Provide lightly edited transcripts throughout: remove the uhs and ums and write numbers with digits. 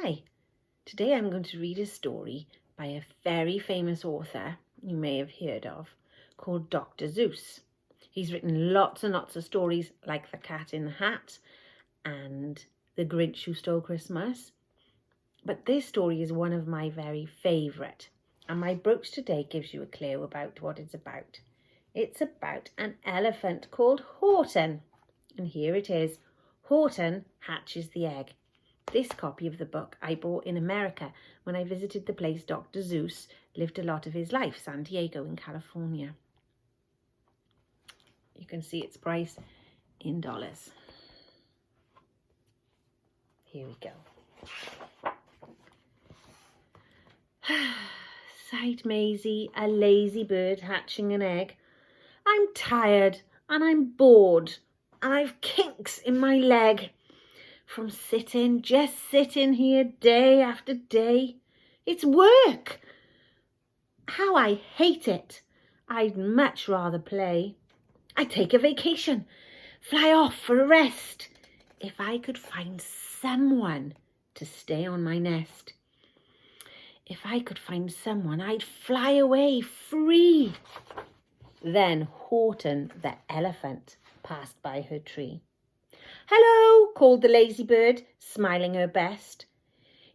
Hi, today I'm going to read a story by a very famous author you may have heard of called Dr Seuss. He's written lots and lots of stories like The Cat in the Hat and The Grinch Who Stole Christmas. But this story is one of my very favourite, and my brooch today gives you a clue about what it's about. It's about an elephant called Horton. And here it is, Horton Hatches the Egg. This copy of the book I bought in America when I visited the place Dr Seuss lived a lot of his life, San Diego in California. You can see its price in dollars. Here we go. Sighed Maisie, a lazy bird hatching an egg. I'm tired and I'm bored and I've kinks in my leg from just sitting here day after day. It's work. How I hate it. I'd much rather play. I'd take a vacation, fly off for a rest, if I could find someone to stay on my nest. If I could find someone, I'd fly away free. Then Horton the elephant passed by her tree. Hello, called the lazy bird, smiling her best.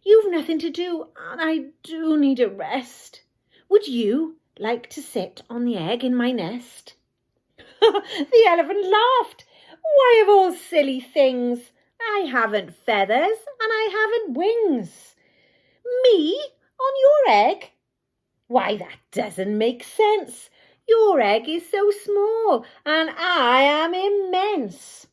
You've nothing to do, and I do need a rest. Would you like to sit on the egg in my nest? The elephant laughed. Why, of all silly things, I haven't feathers and I haven't wings. Me on your egg? Why, that doesn't make sense. Your egg is so small and I am immense.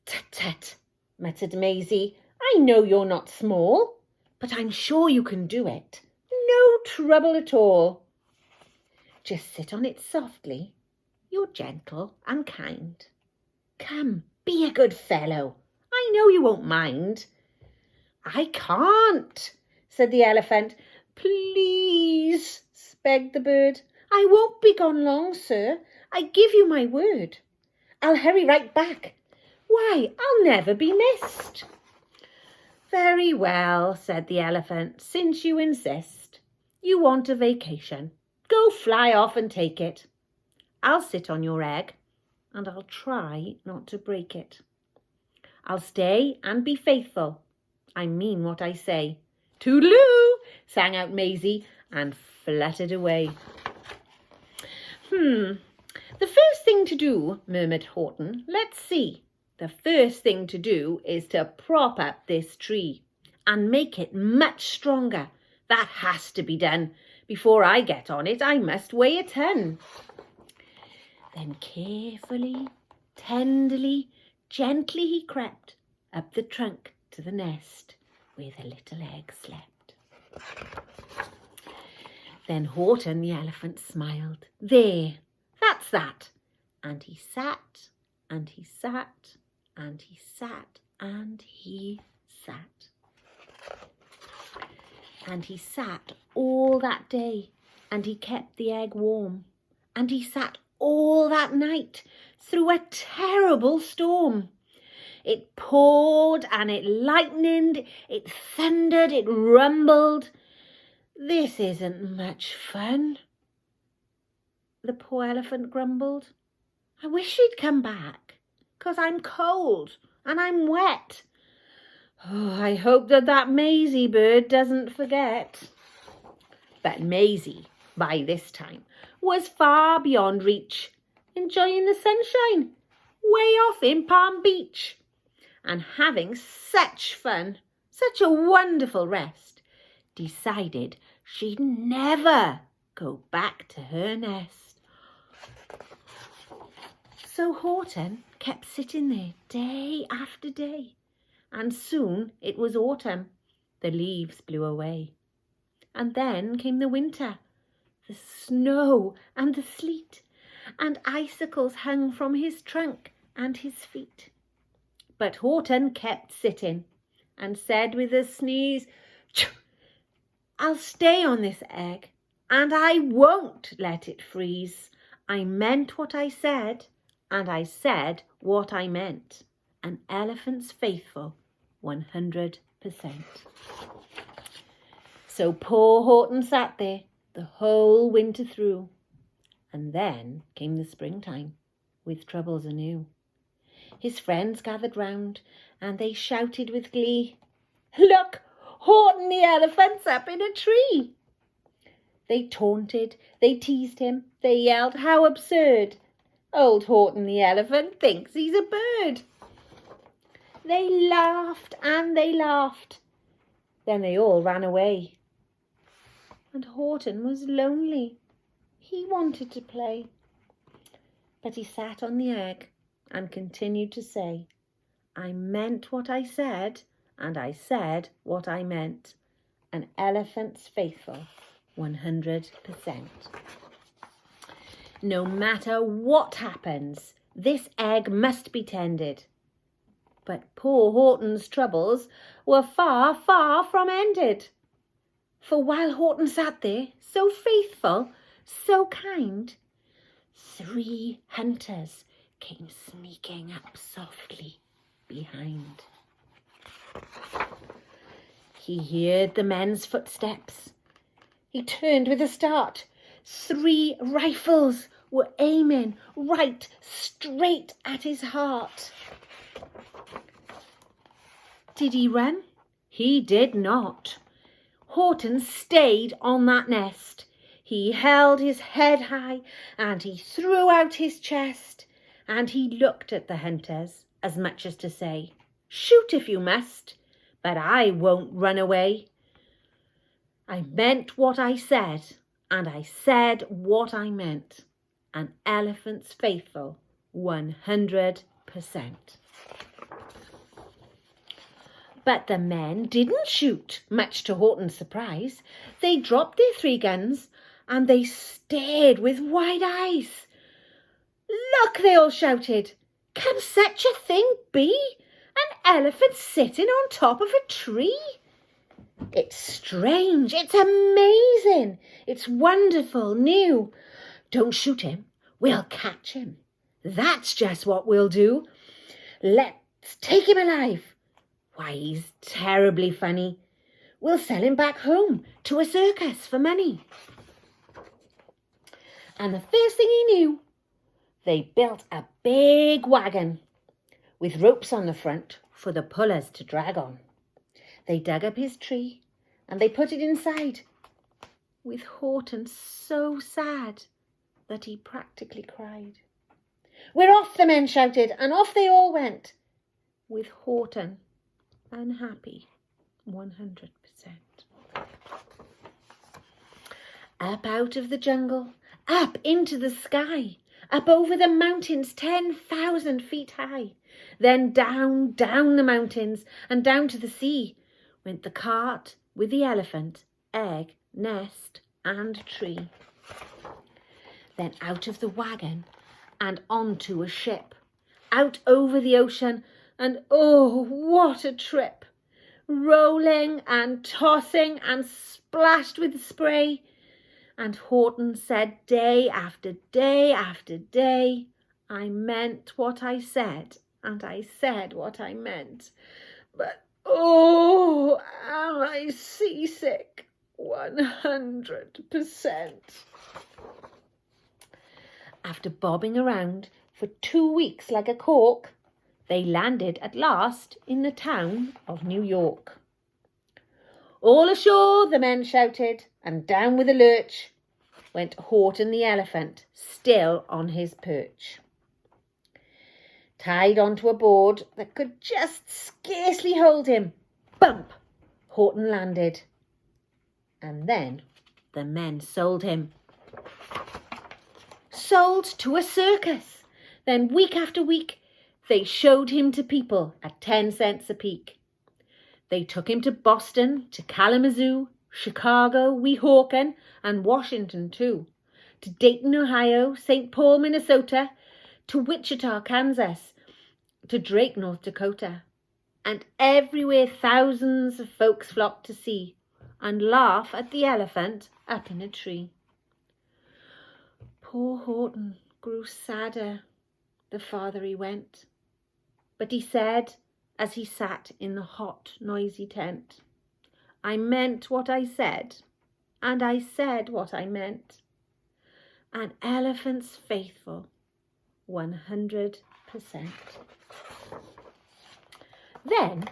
Tut, tut, muttered Maisie. I know you're not small, but I'm sure you can do it. No trouble at all. Just sit on it softly. You're gentle and kind. Come, be a good fellow. I know you won't mind. I can't, said the elephant. Please, begged the bird. I won't be gone long, sir. I give you my word. I'll hurry right back. Why, I'll never be missed. Very well, said the elephant, since you insist. You want a vacation. Go fly off and take it. I'll sit on your egg and I'll try not to break it. I'll stay and be faithful. I mean what I say. Toodaloo, sang out Maisie and fluttered away. The first thing to do, murmured Horton. Let's see. The first thing to do is to prop up this tree and make it much stronger. That has to be done. Before I get on it, I must weigh a ton. Then carefully, tenderly, gently he crept up the trunk to the nest where the little egg slept. Then Horton the elephant smiled. There, that's that. And he sat, and he sat, and he sat, and he sat. And he sat all that day, and he kept the egg warm. And he sat all that night through a terrible storm. It poured and it lightened, it thundered, it rumbled. This isn't much fun, the poor elephant grumbled. I wish he'd come back, 'cause I'm cold and I'm wet. Oh, I hope that Maisie bird doesn't forget. But Maisie, by this time, was far beyond reach, enjoying the sunshine way off in Palm Beach and having such fun, such a wonderful rest, decided she'd never go back to her nest. So Horton kept sitting there day after day, and soon it was autumn. The leaves blew away. And then came the winter, the snow and the sleet, and icicles hung from his trunk and his feet. But Horton kept sitting and said with a sneeze, I'll stay on this egg and I won't let it freeze. I meant what I said and I said what I meant. An elephant's faithful 100%. So poor Horton sat there the whole winter through. And then came the springtime, with troubles anew. His friends gathered round, and they shouted with glee, "Look, Horton the elephant's up in a tree!" They taunted, they teased him, they yelled, "How absurd! Old Horton the elephant thinks he's a bird." They laughed and they laughed. Then they all ran away. And Horton was lonely. He wanted to play. But he sat on the egg and continued to say, "I meant what I said, and I said what I meant. An elephant's faithful, 100%. No matter what happens, this egg must be tended." But poor Horton's troubles were far, far from ended. For while Horton sat there, so faithful, so kind, 3 hunters came sneaking up softly behind. He heard the men's footsteps. He turned with a start. 3 rifles were aiming right straight at his heart. Did he run? He did not. Horton stayed on that nest. He held his head high and he threw out his chest, and he looked at the hunters as much as to say, "Shoot if you must, but I won't run away. I meant what I said, and I said what I meant. An elephant's faithful, 100%. But the men didn't shoot, much to Horton's surprise. They dropped their 3 guns and they stared with wide eyes. "Look," they all shouted, "can such a thing be? An elephant sitting on top of a tree? It's strange, it's amazing, it's wonderful, new. Don't shoot him, we'll catch him. That's just what we'll do. Let's take him alive. Why, he's terribly funny. We'll sell him back home to a circus for money." And the first thing he knew, they built a big wagon with ropes on the front for the pullers to drag on. They dug up his tree and they put it inside, with Horton so sad that he practically cried. "We're off," the men shouted, and off they all went, with Horton unhappy, 100%. Up out of the jungle, up into the sky, up over the mountains 10,000 feet high. Then down, down the mountains and down to the sea went the cart with the elephant, egg, nest and tree. Then out of the wagon and onto a ship, out over the ocean, and oh, what a trip! Rolling and tossing and splashed with spray. And Horton said day after day after day, "I meant what I said, and I said what I meant. But oh, am I seasick, 100%. After bobbing around for 2 weeks like a cork, they landed at last in the town of New York. "All ashore," the men shouted, and down with a lurch went Horton the elephant, still on his perch. Tied onto a board that could just scarcely hold him, bump, Horton landed. And then the men sold him. Sold to a circus. Then week after week, they showed him to people at 10 cents a peek. They took him to Boston, to Kalamazoo, Chicago, Weehawken, and Washington too, to Dayton, Ohio, St. Paul, Minnesota, to Wichita, Kansas, to Drake, North Dakota, and everywhere thousands of folks flocked to see and laugh at the elephant up in a tree. Poor Horton grew sadder the farther he went, but he said, as he sat in the hot, noisy tent. I meant what I said, and I said what I meant. An elephant's faithful, 100%. Then,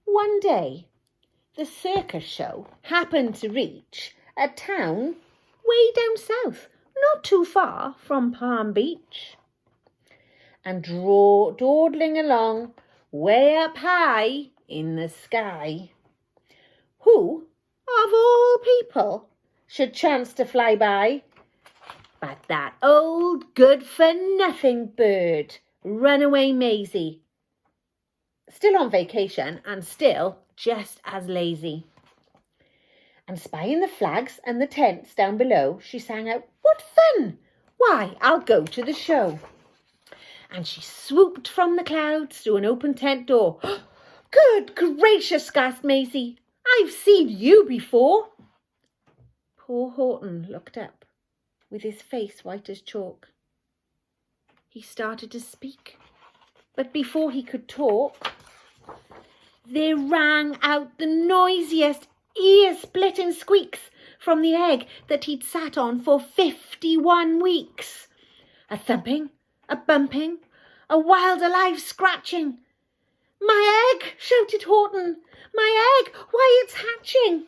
one day, the circus show happened to reach a town way down south, not too far from Palm Beach. And dawdling along way up high in the sky, who, of all people, should chance to fly by but that old good-for-nothing bird, Runaway Maisie, still on vacation and still just as lazy. And spying the flags and the tents down below, she sang out, "What fun! Why, I'll go to the show." And she swooped from the clouds through an open tent door. "Good gracious," gasped Maisie, "I've seen you before." Poor Horton looked up, with his face white as chalk. He started to speak, but before he could talk, there rang out the noisiest, ear-splitting squeaks from the egg that he'd sat on for 51 weeks. A thumping, a bumping, a wild alive scratching. "My egg!" shouted Horton. "My egg! Why, it's hatching!"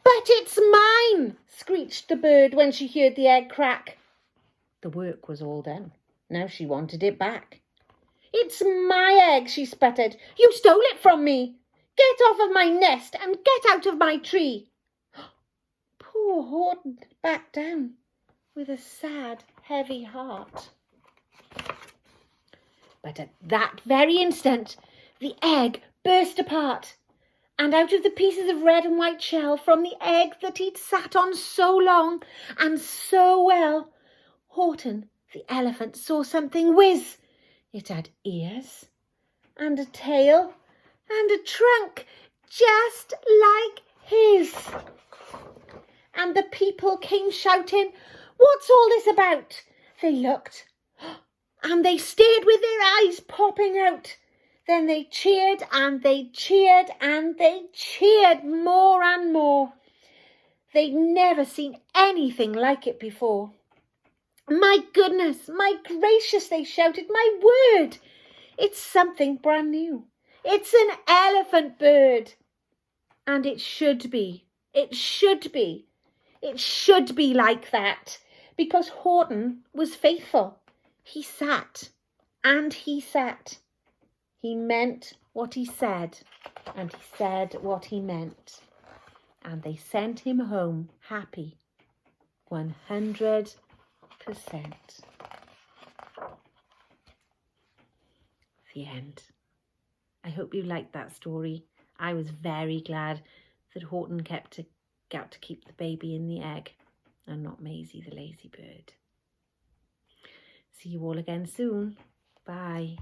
"But it's mine!" screeched the bird when she heard the egg crack. The work was all done. Now she wanted it back. "It's my egg," she sputtered. "You stole it from me. Get off of my nest and get out of my tree." Poor Horton backed down with a sad, heavy heart. But at that very instant, the egg burst apart, and out of the pieces of red and white shell from the egg that he'd sat on so long and so well, Horton the elephant saw something whiz. It had ears and a tail and a trunk just like his. And the people came shouting, "What's all this about?" They looked, and they stared with their eyes popping out. Then they cheered and they cheered and they cheered more and more. They'd never seen anything like it before. "My goodness, my gracious," they shouted, "my word! It's something brand new. It's an elephant bird. And it should be. It should be. It should be like that, because Horton was faithful. He sat and he sat. He meant what he said, and he said what he meant. And they sent him home happy, 100%. The end. I hope you liked that story. I was very glad that Horton got to keep the baby in the egg and not Maisie the lazy bird. See you all again soon. Bye.